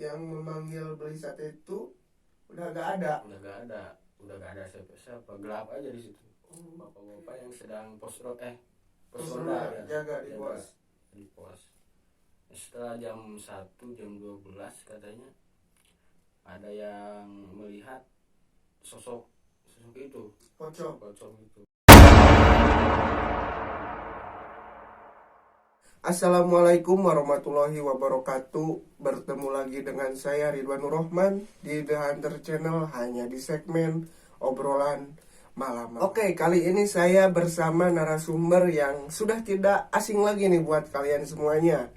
yang memanggil beli sate itu udah gak ada. Udah gak ada siapa-siapa, gelap aja di situ. Bapak-bapak yang sedang pos ronda ya, jaga di pos. Setelah jam 1, jam 12 katanya ada yang melihat sosok itu, pocong itu. Assalamualaikum warahmatullahi wabarakatuh. Bertemu lagi dengan saya Ridwan Nur Rahman di The Hunter Channel, hanya di segmen obrolan malam. Oke, kali ini saya bersama narasumber yang sudah tidak asing lagi nih buat kalian semuanya.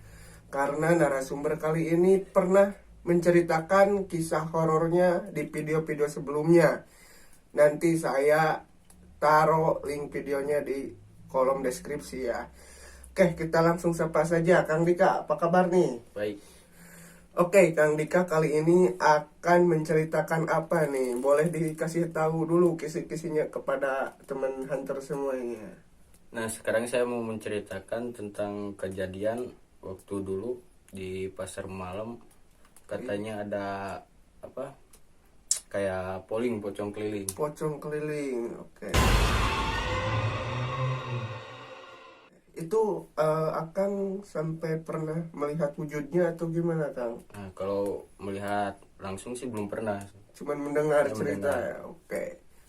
Karena narasumber kali ini pernah menceritakan kisah horornya di video-video sebelumnya. Nanti saya taruh link videonya di kolom deskripsi ya. Oke, kita langsung sapa saja. Kang Dika, apa kabar nih? Baik. Oke, Kang Dika kali ini akan menceritakan apa nih? Boleh dikasih tahu dulu kisi-kisinya kepada teman Hunter semuanya. Nah, sekarang saya mau menceritakan tentang kejadian waktu dulu di pasar malam. Katanya ada apa? Kayak pocong keliling. Pocong keliling, oke. Itu Akang sampai pernah melihat wujudnya atau gimana, Kang? Nah, kalau melihat langsung sih belum pernah. Cuman mendengar cerita ya, oke.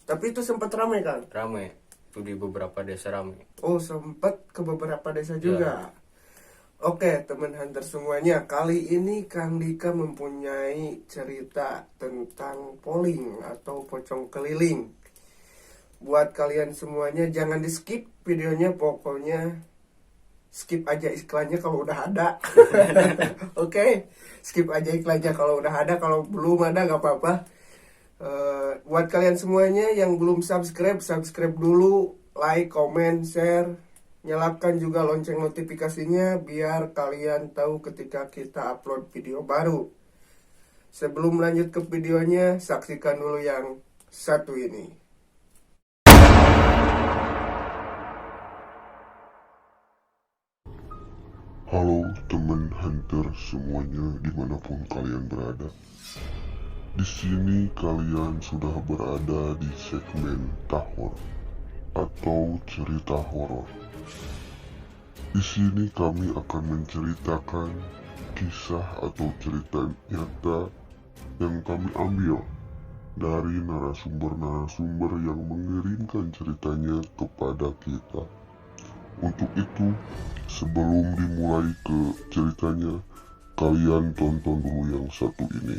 Tapi itu sempat ramai, Kang? Ramai, itu di beberapa desa ramai. Oh, sempat ke beberapa desa juga. Ya. Oke, teman Hunter semuanya, kali ini Kang Dika mempunyai cerita tentang poling atau pocong keliling. Buat kalian semuanya jangan di skip videonya, pokoknya skip aja iklannya kalau udah ada. Oke, skip aja iklannya kalau udah ada, kalau belum ada gak apa-apa. Buat kalian semuanya yang belum subscribe dulu, like, comment, share, nyalakan juga lonceng notifikasinya biar kalian tahu ketika kita upload video baru. Sebelum lanjut ke videonya, saksikan dulu yang satu ini. Halo teman Hunter semuanya dimanapun kalian berada. Di sini kalian sudah berada di segmen tahor atau cerita horor. Di sini kami akan menceritakan kisah atau cerita nyata yang kami ambil dari narasumber-narasumber yang mengirimkan ceritanya kepada kita. Untuk itu, sebelum dimulai ke ceritanya, kalian tonton dulu yang satu ini.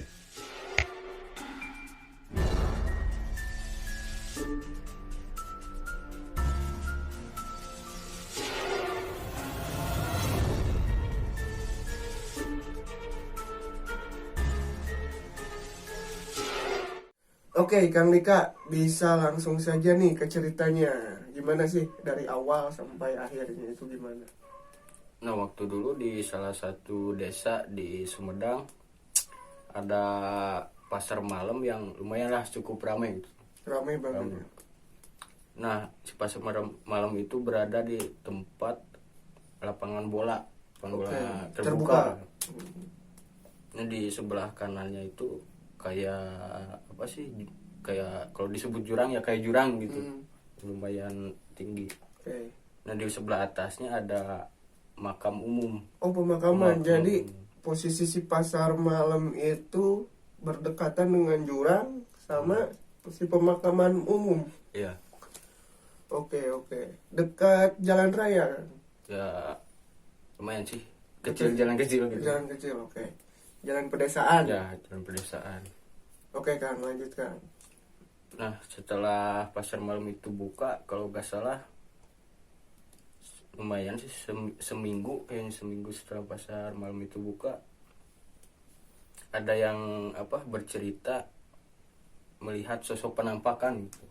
Oke, Kang Dika, bisa langsung saja nih ke ceritanya. Gimana sih dari awal sampai akhirnya itu gimana? Nah, waktu dulu di salah satu desa di Sumedang ada pasar malam yang lumayan lah cukup ramai gitu. Ramai banget. Ya? Nah, si pasar malam itu berada di tempat lapangan bola terbuka. Nah, di sebelah kanannya itu kayak apa sih, kayak kalau disebut jurang ya kayak jurang gitu. Lumayan tinggi. Nah, di sebelah atasnya ada makam umum. Oh, pemakaman. Jadi posisi si pasar malam itu berdekatan dengan jurang sama si pemakaman umum. Iya. Oke. Dekat jalan raya kan? Ya lumayan sih. Jalan kecil gitu. Jalan kecil, oke. Jalan pedesaan. Ya, jalan pedesaan. Oke, Kang, lanjutkan. Nah, setelah pasar malam itu buka, kalau gak salah lumayan sih seminggu setelah pasar malam itu buka, ada yang bercerita melihat sosok penampakan gitu.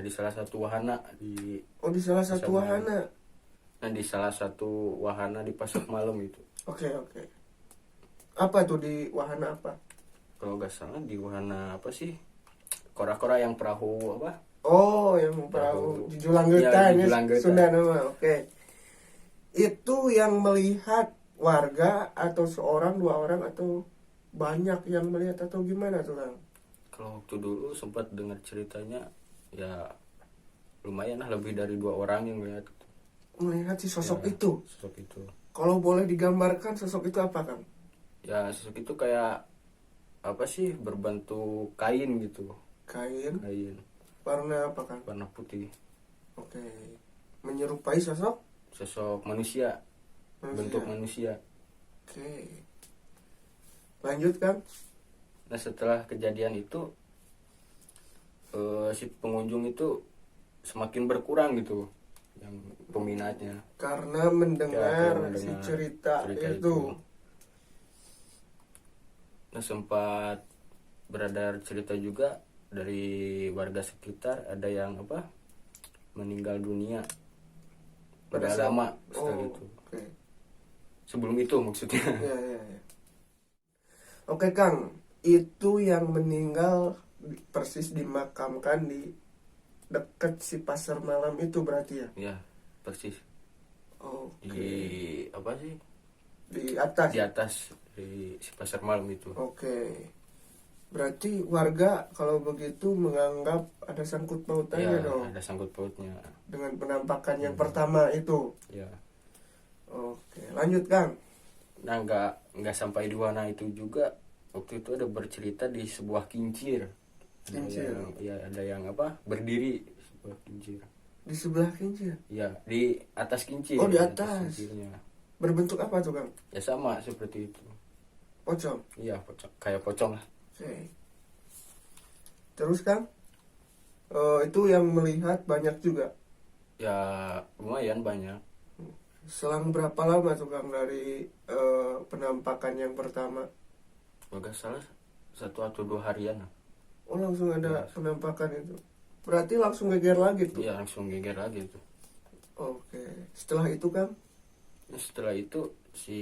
Di salah satu wahana di salah satu wahana. Nah, di salah satu wahana di pasar malam itu. Oke. Apa tuh di wahana apa? Kalau gak salah di wahana apa sih? Kora-kora yang perahu apa? Oh, yang perahu Julanggetan ya, Sunda nama. Oke. Itu yang melihat warga atau seorang, dua orang atau banyak yang melihat atau gimana tuh Kang? Kalau waktu dulu sempat dengar ceritanya ya lumayan lah, lebih dari 2 orang yang melihat Melihat si sosok ya, itu. sosok itu. Kalau boleh digambarkan sosok itu apa Kang? Ya sosok itu kayak apa sih, berbentuk kain gitu. Kain, Kain warna apa Kang? warna putih. Oke. Menyerupai sosok Sosok manusia, bentuk manusia. Oke. Lanjut Kang. Nah setelah kejadian itu si pengunjung itu semakin berkurang gitu, yang peminatnya. Karena mendengar, karena si mendengar cerita, cerita itu. Nah sempat beredar cerita juga dari warga sekitar, ada yang apa, meninggal dunia. Pada Udah saat- lama setelah Oh, itu. Oke. Sebelum itu maksudnya. Ya, ya, ya. Oke Kang, itu yang meninggal persis dimakamkan di dekat si pasar malam itu berarti ya? Ya persis Oke. di apa sih, Di atas. di atas di si pasar malam itu. Oke. Berarti warga kalau begitu menganggap ada sangkut pautannya Ya dong ada sangkut pautnya. dengan penampakan yang pertama itu. Ya. Oke, lanjut Kang. Nah nggak sampai di warna itu juga, waktu itu ada bercerita di sebuah kincir. Kincir. Ada yang apa, berdiri di sebuah kincir. Di sebelah kincir. Ya di atas kincir. Oh, di di atas. kincirnya. Berbentuk apa tuh Kang? Ya sama seperti itu. Pocong. Iya pocong, kayak pocong lah. Oke. Terus Kang, itu yang melihat banyak juga. Ya lumayan banyak. Selang berapa lama tuh Kang dari penampakan yang pertama? Kalau nggak salah 1 atau 2 harian lah. Oh langsung ada Yes. penampakan itu. Berarti langsung geger lagi tuh. Iya langsung geger lagi tuh. Oke. Setelah itu Kang, Nah, setelah itu si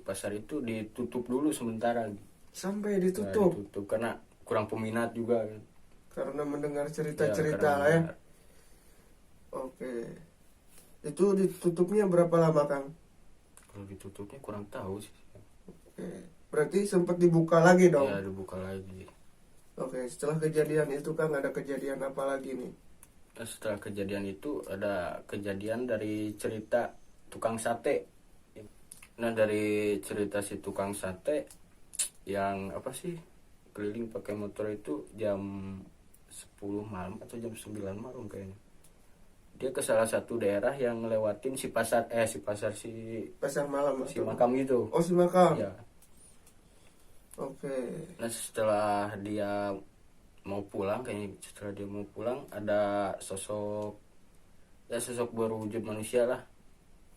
pasar itu ditutup dulu sementara. sampai Ya, ditutup ditutup karena kurang peminat juga kan. karena mendengar Ya, cerita-cerita karena lah ya. mendengar. Oke. Itu ditutupnya berapa lama Kang? Kalau ditutupnya kurang tahu sih. Oke. Berarti sempat dibuka lagi dong. Ya dibuka lagi. Oke. Setelah kejadian itu Kang ada kejadian apa lagi nih? Nah, setelah kejadian itu ada kejadian dari cerita tukang sate. Nah dari cerita si tukang sate yang apa sih, keliling pakai motor itu jam 10 malam atau jam 9 malam kayaknya. Dia ke salah satu daerah yang ngelewatin si pasar si Pasar malam si atau- makam itu. Oh si makam. Ya. Oke. Nah setelah dia mau pulang, kayaknya setelah dia mau pulang ada sosok berwujud manusia lah.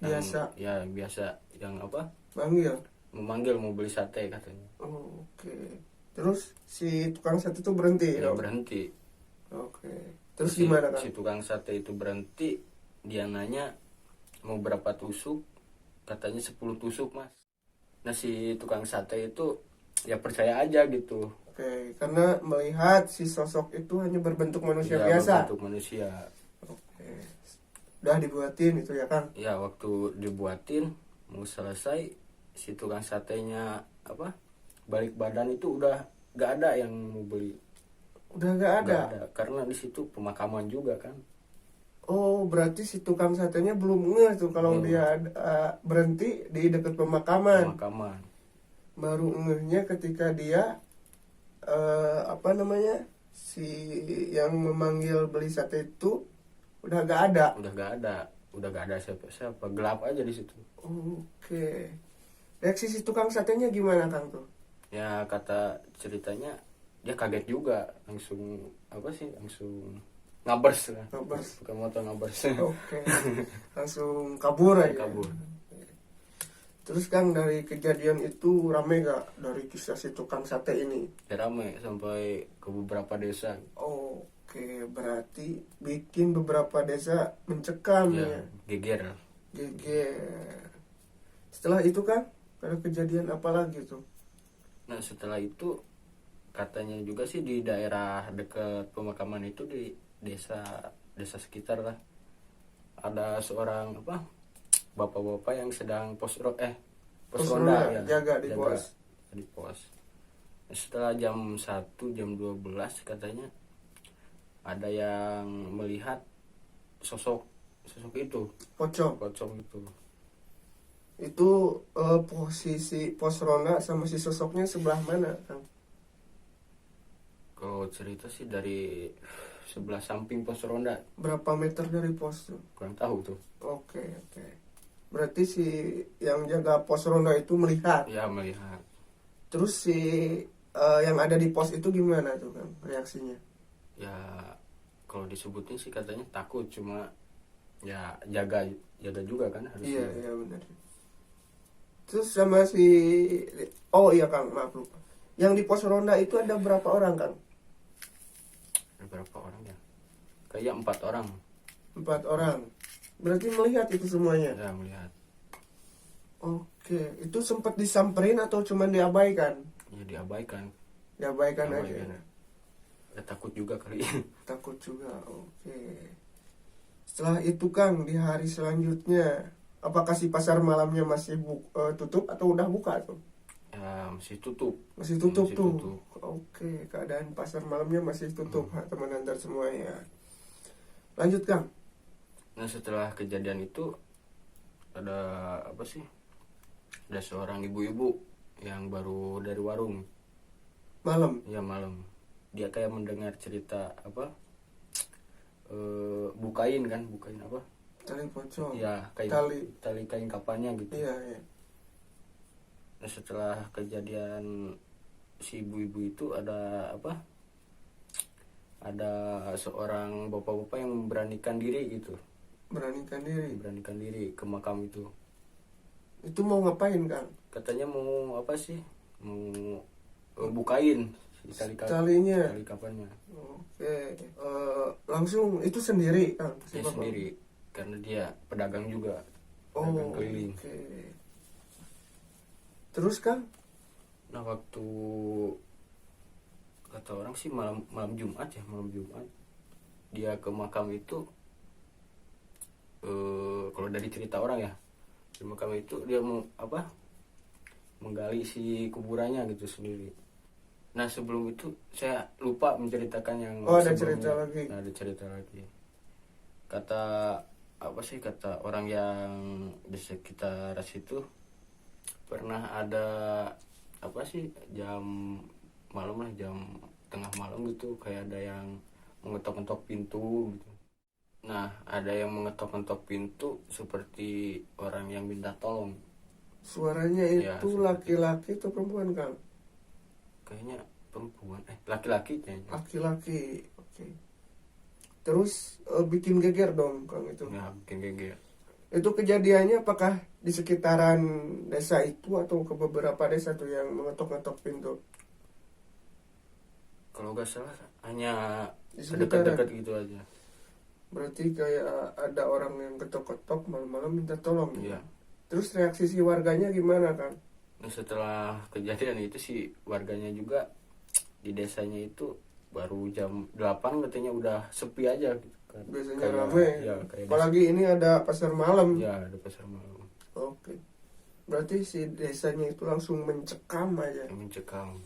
Biasa. Biasa yang apa, Manggil. memanggil mau beli sate katanya. Oke. Terus si tukang sate itu berhenti. Ya dong? berhenti. Oke. Terus gimana Kang? Si tukang sate itu berhenti, dia nanya mau berapa tusuk, katanya 10 tusuk mas. Nah si tukang sate itu ya percaya aja gitu. Oke, karena melihat si sosok itu hanya berbentuk manusia Ya, biasa. berbentuk manusia. Oke. Udah dibuatin itu ya Kang. Ya waktu dibuatin mau selesai, si tukang satenya apa, balik badan itu udah gak ada yang mau beli. Udah gak ada. Gak ada karena di situ pemakaman juga kan. Oh, berarti si tukang satenya belum ngeh tuh kalau Belum. dia berhenti di dekat pemakaman. Pemakaman. Baru ngehnya ketika dia apa namanya? Si yang memanggil beli sate itu udah gak ada. Udah gak ada siapa-siapa, gelap aja di situ. Oke. Reaksi si tukang satenya gimana Kang tuh? Ya kata ceritanya dia kaget juga, langsung ngabers lah. Ngabers. Bukan motor, ngabers. Oke. Langsung kabur aja. Kabur. Terus Kang dari kejadian itu rame gak dari kisah si tukang sate ini? Ya, rame sampai ke beberapa desa. Oke, berarti bikin beberapa desa mencekam ya. Ya geger. Geger. Setelah itu Kang, ada kejadian apa lagi tuh? Nah setelah itu katanya juga sih di daerah dekat pemakaman itu, di desa sekitar lah, ada seorang bapak-bapak yang sedang pos ronda ya, jaga di pos. di pos. Setelah jam 1, jam 12 katanya ada yang melihat sosok itu, Pocong. pocong itu. Itu posisi pos ronda sama si sosoknya sebelah mana, Kang? Kalau cerita sih dari sebelah samping pos ronda, Berapa meter dari pos tuh? kurang tahu tuh. Oke, oke. Berarti si yang jaga pos ronda itu melihat. Ya, melihat. Terus si yang ada di pos itu gimana tuh, Kang, reaksinya? Ya kalau disebutin sih katanya takut, cuma ya jaga juga kan harusnya. Iya, benar. Terus sama si, oh iya Kang, maaf lupa. Yang di pos ronda itu ada berapa orang, Kang? Ada berapa orang ya? Kayak 4 orang. 4 orang. Berarti melihat itu semuanya. Ya, melihat. Oke, itu sempat disamperin atau cuma diabaikan? Ya diabaikan. Diabaikan Diabaikan. aja. Ya, takut juga kali. Takut juga. Oke. Setelah itu Kang, di hari selanjutnya, apakah si pasar malamnya masih tutup atau udah buka tuh? Ya masih tutup. Masih tutup Masih tuh. tutup. Oke, keadaan pasar malamnya masih tutup, teman antar semuanya. Lanjut Kang. Nah setelah kejadian itu ada apa sih? Ada seorang ibu-ibu yang baru dari warung. Malam. Ya malam. Dia kayak mendengar cerita apa? Bukain apa? Tali pocong. Ya tali kain kapannya gitu. Iya, iya. Nah setelah kejadian si ibu-ibu itu ada apa? Ada seorang bapak-bapak yang memberanikan diri gitu. Beranikan diri. Ke makam itu. Itu mau ngapain Kang? Katanya mau apa sih? Mau bukain si Talinya. tali kapannya. Oke. Langsung itu sendiri Kang? Si Dia bapak? sendiri karena dia pedagang juga. Oh, Pedagang keliling. oke. Terus Kang? Nah waktu kata orang sih malam Jumat dia ke makam itu, kalau dari cerita orang ya, di makam itu dia mau apa, menggali si kuburannya gitu sendiri. Nah sebelum itu saya lupa menceritakan yang Ada sebelumnya. cerita lagi. Nah, ada cerita lagi. Kata orang yang di sekitar situ, pernah ada apa sih, jam tengah malam gitu, kayak ada yang mengetok-ngetok pintu gitu. Nah ada yang mengetok-ngetok pintu seperti orang yang minta tolong. Suaranya Ya, itu seperti- laki-laki atau perempuan Kang? Kayaknya perempuan, laki-laki kayaknya. Laki-laki. Oke. Terus bikin geger dong Kang itu. Ya bikin geger. Itu kejadiannya apakah di sekitaran desa itu atau ke beberapa desa tuh yang mengetok-ngetok pintu? Kalau nggak salah hanya Di sekitaran. dekat-dekat gitu aja. Berarti kayak ada orang yang ketok-ketok malam-malam minta tolong. Iya. Terus reaksi si warganya gimana Kang? Nah setelah kejadian itu sih warganya juga di desanya itu baru jam 8 katanya udah sepi aja gitu kan. Biasanya Kayak- rame. Ya, kayak Apalagi ini ada pasar malam. ya ada pasar malam Oke. Berarti si desanya itu langsung mencekam aja. yang mencekam.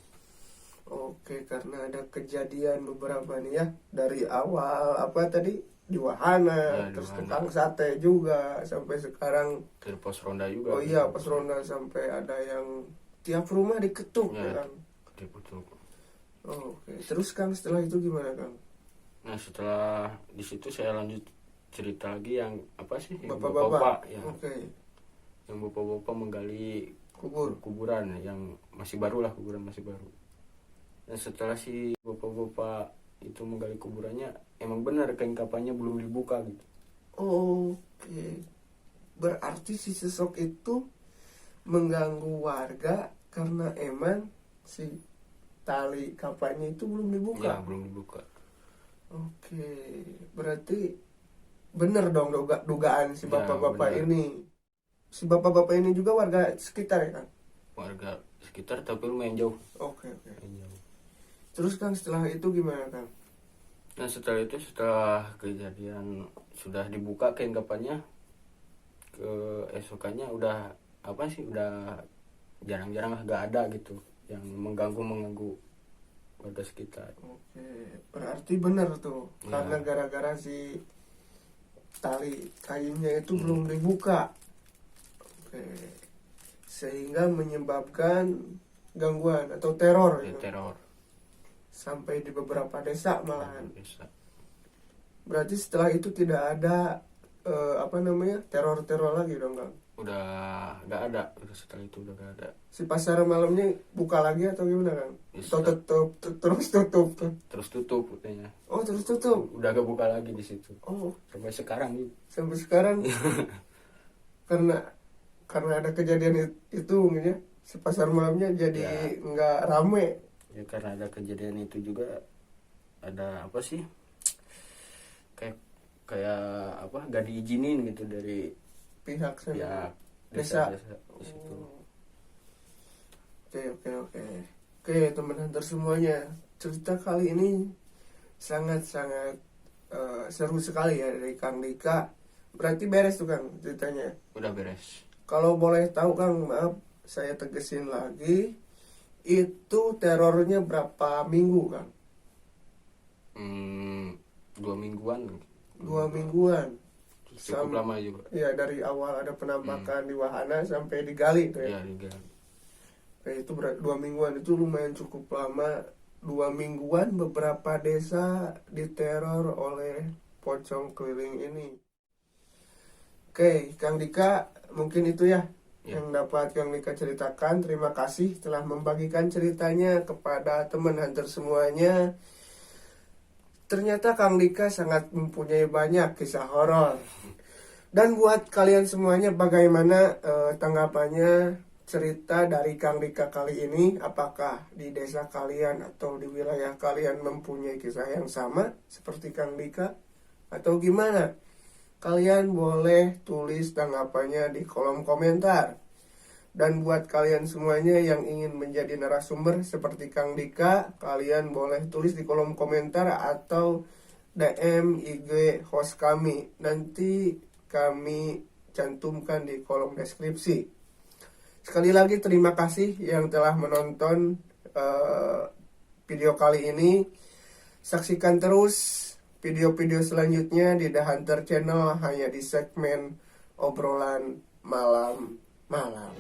Oke, karena ada kejadian beberapa nih ya. Dari awal apa tadi? Di wahana, Ya, di terus wahana. tukang sate juga sampai sekarang. Ke pos ronda juga. Oh iya, pas ronda sampai ada yang tiap rumah diketuk Ya. ya Kang. Diputuk. Oke. Terus Kang setelah itu gimana Kang? Nah setelah di situ saya lanjut cerita lagi yang apa sih, yang Bapak-bapak. ya, Oke. yang bapak-bapak menggali kuburan yang masih baru lah, kuburan masih baru. Dan setelah si bapak-bapak itu menggali kuburannya, emang benar kain kapannya belum dibuka gitu. Oke. Berarti si sosok itu mengganggu warga karena emang si tali kapannya itu belum dibuka. Ya belum dibuka. Oke. Berarti bener dong dugaan si Ya, bapak-bapak bener. ini. Si bapak-bapak ini juga warga sekitar ya Kang? Warga sekitar tapi lumayan jauh. Oke. Lumayan jauh. Terus Kang setelah itu gimana Kang? Nah setelah kejadian sudah dibuka kain kapannya, keesokannya udah apa sih, udah jarang-jarang lah, gak ada gitu yang mengganggu warga sekitar. Oke, berarti benar tuh. Ya. Karena gara-gara si tali kayunya itu belum dibuka. Oke. Sehingga menyebabkan gangguan atau teror Ya, gitu. teror. Sampai di beberapa desa malahan. Bisa. Berarti setelah itu tidak ada teror-teror lagi dong, Kang? Udah nggak ada, udah setelah itu udah nggak ada. Si pasar malamnya buka lagi atau gimana, Kang? Bisa. Atau terus tutup tuh? Terus tutup katanya. Oh, terus tutup. Udah gak buka lagi di situ Oh, sampai sekarang nih. sampai sekarang karena ada kejadian itu ya, si pasar malamnya jadi Ya. nggak rame. Ya karena ada kejadian itu juga, ada apa sih, kayak apa, gak diizinin gitu dari Pihak sana. ya Desa. di situ. Oke, teman hunter semuanya, cerita kali ini sangat-sangat seru sekali ya dari Kang Dika. Berarti beres tuh, Kang, ceritanya. Udah beres. Kalau boleh tahu, Kang, maaf saya tegesin lagi, itu terornya berapa minggu, Kang? 2 mingguan. 2 mingguan. Cukup lama juga. Ya, dari awal ada penampakan di wahana sampai digali tuh ya. Ya digali. Itu 2 mingguan, itu lumayan cukup lama. 2 mingguan beberapa desa diteror oleh pocong keliling ini. Oke, Kang Dika, mungkin itu ya yang dapat Kang Dika ceritakan. Terima kasih telah membagikan ceritanya kepada teman hunter semuanya. Ternyata Kang Dika sangat mempunyai banyak kisah horor. Dan buat kalian semuanya, bagaimana tanggapannya cerita dari Kang Dika kali ini? Apakah di desa kalian atau di wilayah kalian mempunyai kisah yang sama seperti Kang Dika? Atau gimana? Kalian boleh tulis tanggapannya di kolom komentar. Dan buat kalian semuanya yang ingin menjadi narasumber seperti Kang Dika, kalian boleh tulis di kolom komentar atau DM IG host kami. Nanti kami cantumkan di kolom deskripsi. Sekali lagi terima kasih yang telah menonton video kali ini. Saksikan terus video-video selanjutnya di The Hunter Channel hanya di segmen obrolan malam-malam.